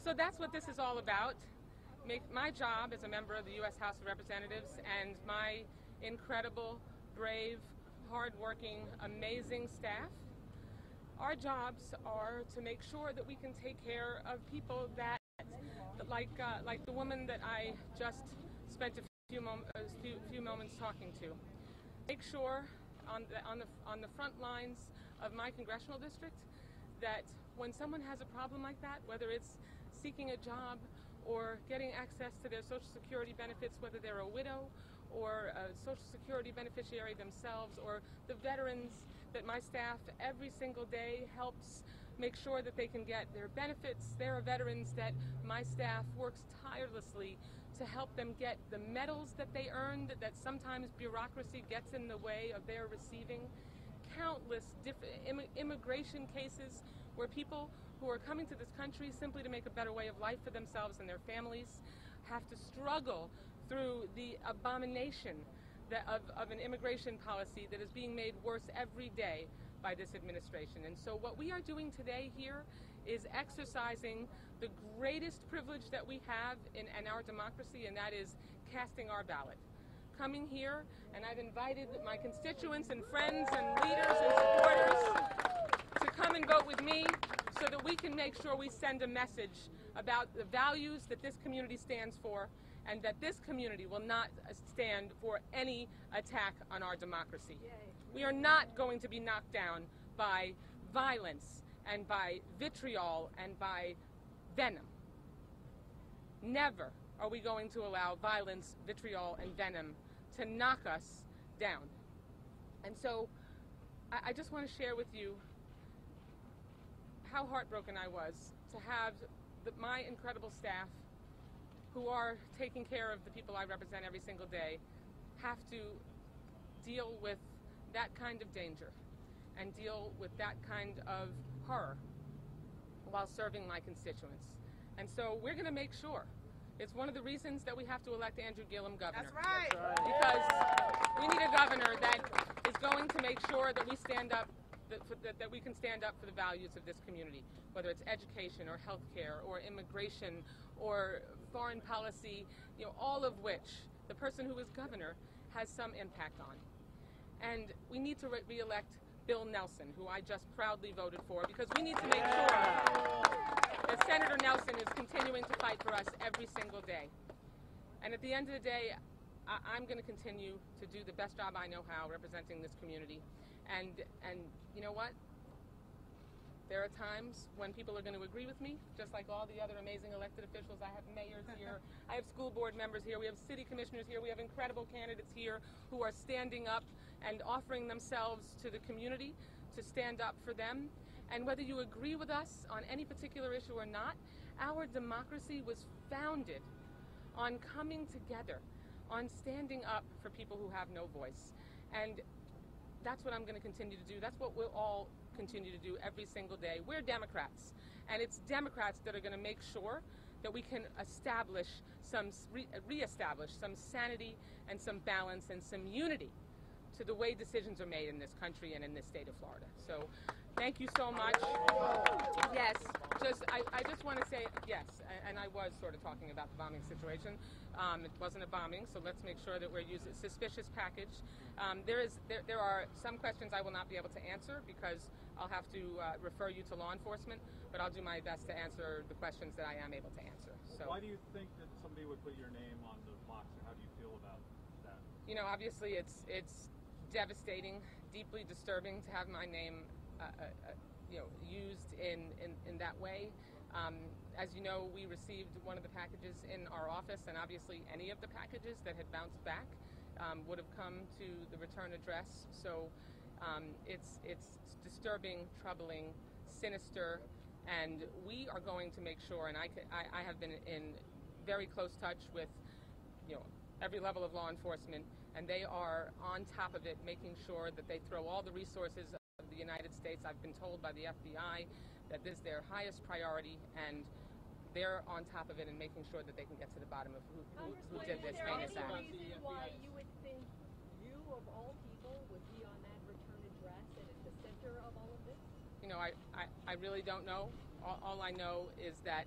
So that's what this is all about. My job as a member of the U.S. House of Representatives and my incredible, brave, hardworking, amazing staff, our jobs are to make sure that we can take care of people that, like the woman that I just spent a few moments talking to. Make sure on the front lines of my congressional district that when someone has a problem like that, whether it's seeking a job or getting access to their Social Security benefits, whether they're a widow or a Social Security beneficiary themselves, or the veterans that my staff every single day helps make sure that they can get their benefits. There are veterans that my staff works tirelessly to help them get the medals that they earned, that sometimes bureaucracy gets in the way of their receiving. Countless immigration cases where people who are coming to this country simply to make a better way of life for themselves and their families have to struggle through the abomination of an immigration policy that is being made worse every day by this administration. And so what we are doing today here is exercising the greatest privilege that we have in our democracy, and that is casting our ballot. Coming here, and I've invited my constituents and friends and leaders and supporters to come and vote with me so that we can make sure we send a message about the values that this community stands for, and that this community will not stand for any attack on our democracy. We are not going to be knocked down by violence and by vitriol and by venom. Never are we going to allow violence, vitriol, and venom to knock us down. And so I just want to share with you how heartbroken I was to have my incredible staff, who are taking care of the people I represent every single day, have to deal with that kind of danger and deal with that kind of horror while serving my constituents. And so we're going to make sure. It's one of the reasons that we have to elect Andrew Gillum governor. That's right. Because we need a governor that is going to make sure that we stand up, that we can stand up for the values of this community, whether it's education or healthcare or immigration or foreign policy, all of which the person who is governor has some impact on. And we need to re-elect Bill Nelson, who I just proudly voted for, because we need to make sure that Senator Nelson is continuing to fight for us every single day. And at the end of the day, I'm going to continue to do the best job I know how representing this community. And you know what? There are times when people are going to agree with me, just like all the other amazing elected officials. I have mayors here, I have school board members here, we have city commissioners here, we have incredible candidates here who are standing up and offering themselves to the community to stand up for them. And whether you agree with us on any particular issue or not, our democracy was founded on coming together, on standing up for people who have no voice. And that's what I'm going to continue to do. That's what we'll all continue to do every single day. We're Democrats, and it's Democrats that are going to make sure that we can establish reestablish some sanity and some balance and some unity to the way decisions are made in this country and in this state of Florida. So thank you so much. Yes, I just want to say, yes, and I was sort of talking about the bombing situation. It wasn't a bombing, so let's make sure that we're using a suspicious package. There are some questions I will not be able to answer because I'll have to refer you to law enforcement, but I'll do my best to answer the questions that I am able to answer. So, why do you think that somebody would put your name on the box, or how do you feel about that? Obviously it's devastating, deeply disturbing to have my name used in that way. As you know, we received one of the packages in our office, and obviously any of the packages that had bounced back would have come to the return address. So it's disturbing, troubling, sinister, and we are going to make sure, and I have been in very close touch with every level of law enforcement, and they are on top of it, making sure that they throw all the resources of the United States. I've been told by the FBI that this is their highest priority, and they're on top of it and making sure that they can get to the bottom of who did this heinous act. Is there any reason why you would think you, of all people, would be on that return address and at the center of all of this? I really don't know. All I know is that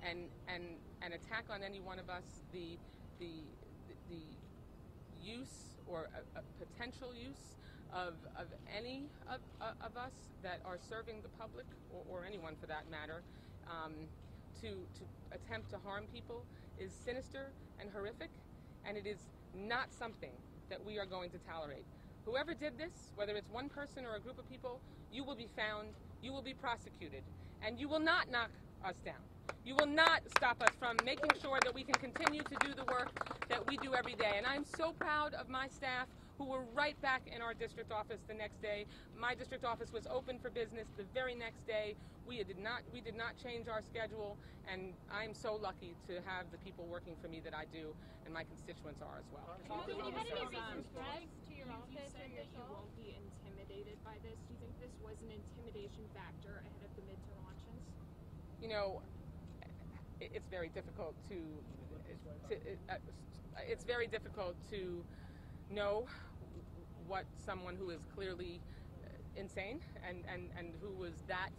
an attack on any one of us, the use or a potential use of any of us that are serving the public, or anyone for that matter, to attempt to harm people is sinister and horrific, and it is not something that we are going to tolerate. Whoever did this, whether it's one person or a group of people, you will be found, you will be prosecuted, and you will not knock us down. You will not stop us from making sure that we can continue to do the work that we do every day. And I'm so proud of my staff who were right back in our district office the next day. My district office was open for business the very next day. We did not change our schedule, and I'm so lucky to have the people working for me that I do, and my constituents are as well. Have you had any recent threats to your office or yourself? You won't be intimidated by this. Do you think this was an intimidation factor ahead of the midterm elections? You know, it's very difficult to know what someone who is clearly insane and who was that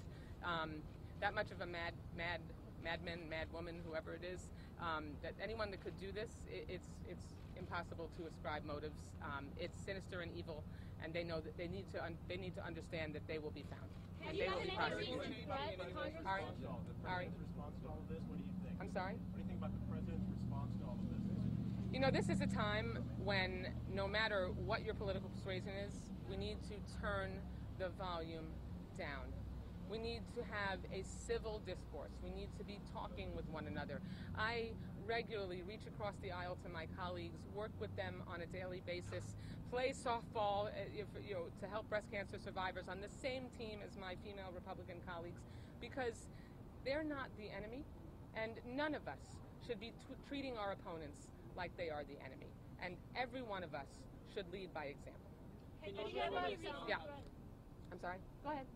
much of a madman, madwoman, whoever it is, that anyone that could do this, it's impossible to ascribe motives. It's sinister and evil, and they know that they need to understand that they will be found. Have And you they will be had any prosecuted. recent threats, Congressman? Ari? The president's response to all of this, what do you think? I'm sorry? What do you think about the president's response to all of this? You know, this is a time when no matter what your political persuasion is, we need to turn the volume down. We need to have a civil discourse. We need to be talking with one another. I regularly reach across the aisle to my colleagues, work with them on a daily basis, play softball to help breast cancer survivors on the same team as my female Republican colleagues, because they're not the enemy, and none of us should be treating our opponents like they are the enemy. And every one of us should lead by example. Have you had any recent Yeah. threats? I'm sorry? Go ahead.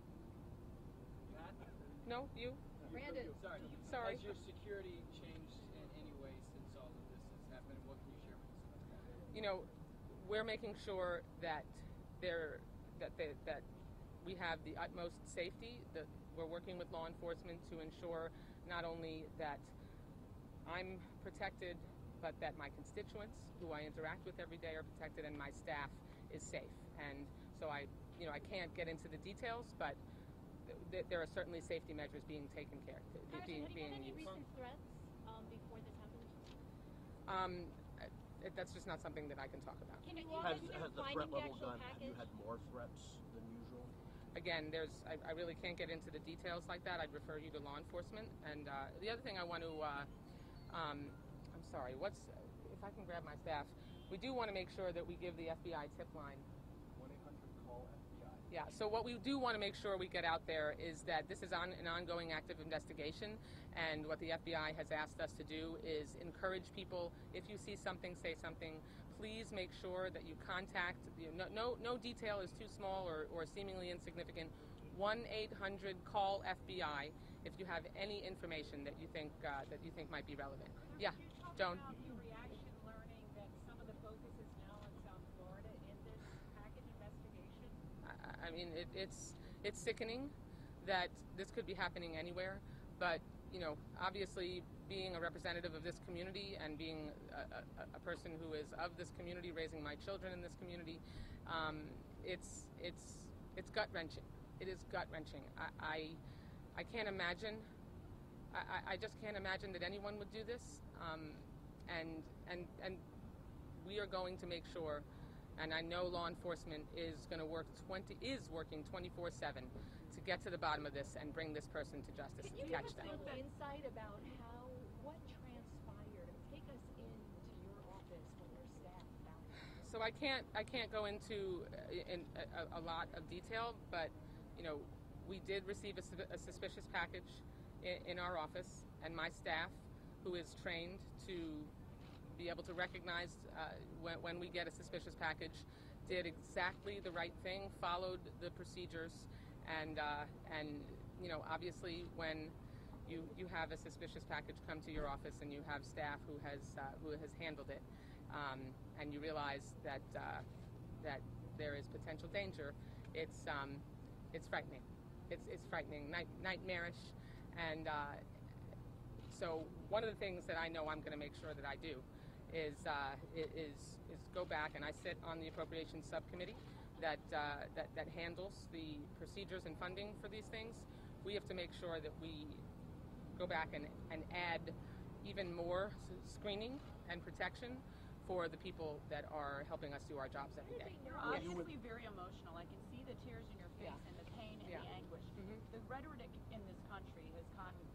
No, you? Brandon, Sorry. Has your security changed in any way since all of this has happened? What can you share with us about that? You know, we're making sure that that we have the utmost safety. That we're working with law enforcement to ensure not only that I'm protected, but that my constituents, who I interact with every day, are protected, and my staff is safe. And so I can't get into the details, but there are certainly safety measures being taken care of. Have you had any recent threats before this happened? That's just not something that I can talk about. Can you walk us Has through the finding threat the level actual gone? Have you package? had more threats than usual? Again, I really can't get into the details like that. I'd refer you to law enforcement. And the other thing I want to, I'm sorry, if I can grab my staff, we do want to make sure that we give the FBI tip line. 1-800-CALL-FBI. Yeah, so what we do want to make sure we get out there is that this is an ongoing active investigation, and what the FBI has asked us to do is encourage people, if you see something, say something. Please make sure that you contact, no detail is too small or seemingly insignificant. 1-800-CALL-FBI if you have any information that you think might be relevant. Yeah, Joan. about your reaction learning that some of the focus is now on South Florida in this package investigation? I mean, it's sickening that this could be happening anywhere, but obviously being a representative of this community and being a person who is of this community, raising my children in this community, it's gut-wrenching. It is gut-wrenching. I can't imagine. I just can't imagine that anyone would do this. And we are going to make sure, and I know law enforcement is working 24/7 to get to the bottom of this and bring this person to justice Can and you catch give us them. a little insight about what transpired? Take us into your office when your staff found it. So I can't go into a lot of detail, but we did receive a suspicious package in our office, and my staff, who is trained to be able to recognize when we get a suspicious package, did exactly the right thing, followed the procedures, and obviously when you have a suspicious package come to your office and you have staff who has handled it, and you realize that there is potential danger, it's frightening. It's frightening, nightmarish, and so so one of the things that I know I'm going to make sure that I do is go back, and I sit on the appropriations subcommittee that handles the procedures and funding for these things. We have to make sure that we go back and add even more screening and protection for the people that are helping us do our jobs every day. You're obviously very emotional. I can see the tears in your face and the pain and the anguish. The rhetoric in this country has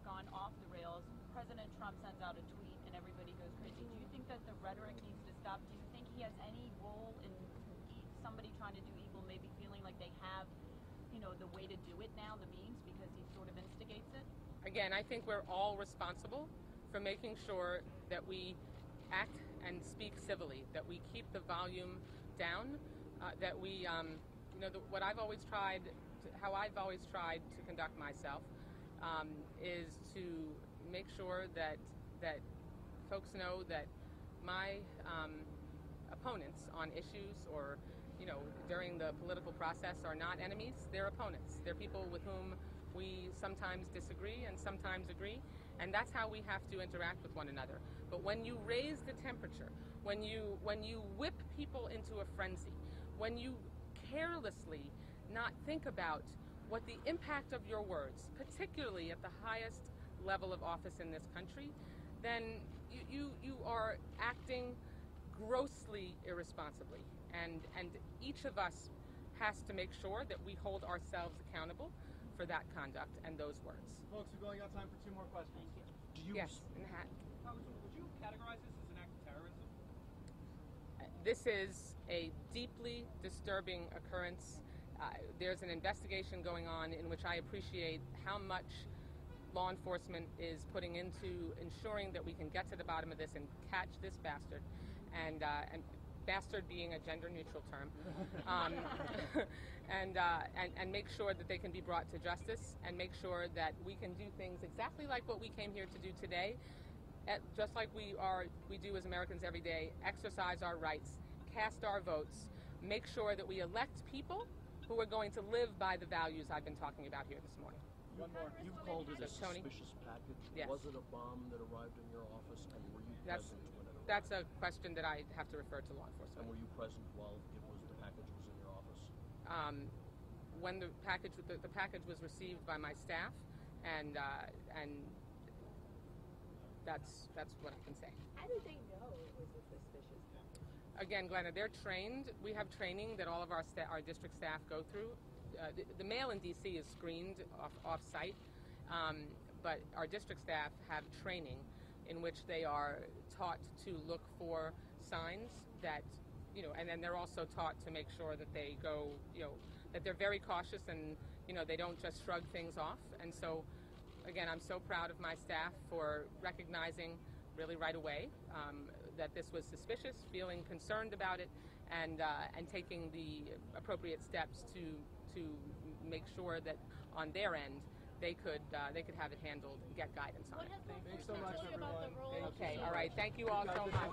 gone off the rails. President Trump sends out a tweet and everybody goes crazy. Do you think that the rhetoric needs to stop? Do you think he has any role in somebody trying to do evil maybe feeling like they have, the way to do it now, the means, because he sort of instigates it? Again, I think we're all responsible for making sure that we act and speak civilly, that we keep the volume down, that we, what I've always tried, how I've always tried to conduct myself is to make sure that folks know that my opponents on issues or during the political process are not enemies, they're opponents. They're people with whom we sometimes disagree and sometimes agree, and that's how we have to interact with one another. But when you raise the temperature, when you whip people into a frenzy, when you carelessly not think about what the impact of your words, particularly at the highest level of office in this country, then you are acting grossly irresponsibly. And each of us has to make sure that we hold ourselves accountable for that conduct and those words. Folks, we've only got time for 2 more questions. Do you Yes, in the hat. Would you categorize this as an act of terrorism? This is a deeply disturbing occurrence. There's an investigation going on in which I appreciate how much law enforcement is putting into ensuring that we can get to the bottom of this and catch this bastard, and bastard being a gender-neutral term, and make sure that they can be brought to justice, and make sure that we can do things exactly like what we came here to do today, just like we do as Americans every day, exercise our rights, cast our votes, make sure that we elect people who are going to live by the values I've been talking about here this morning. One more. You called it a Tony? suspicious package. Yes. Was it a bomb that arrived in your office, and were you That's present when it arrived? That's a question that I have to refer to law And enforcement. were you present while the package was in your office? When the package was received by my staff, and that's what I can say. How did they know it was a suspicious package? Again, Glenna, they're trained. We have training that all of our district staff go through. The mail in D.C. is screened off-site, but our district staff have training in which they are taught to look for signs that, and then they're also taught to make sure that they go, that they're very cautious and, they don't just shrug things off. And so, again, I'm so proud of my staff for recognizing really right away that this was suspicious, feeling concerned about it, and taking the appropriate steps to make sure that on their end they could have it handled and get guidance on it. Thanks so much, everyone. Okay, all right. Thank you all so much.